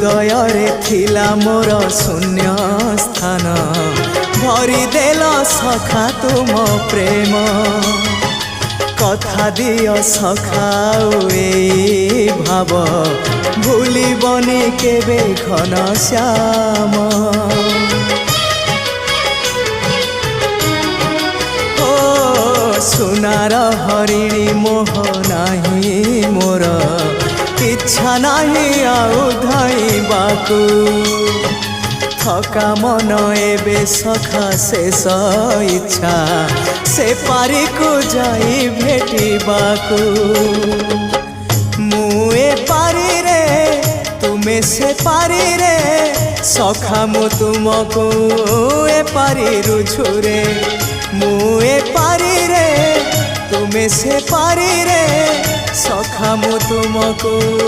हृदय रे थिला मोर शून्य स्थान भरी देल सखा तुम प्रेम कथा दियो सखाओ ए भाव भूलिबनी केबे घन श्याम ओ सुनार हरिणी मोह नाही मोर इच्छा नहीं आउ धाइबाकू थका मन एबे सखा शेष इच्छा से पारी को जाई भेटिबाकू मुए पारी रे तुमे से पारी रे सखा मु तुमको ए पारी रुझुरे मुए पारी रे तुमे से पारी रे सखा मु तुमको।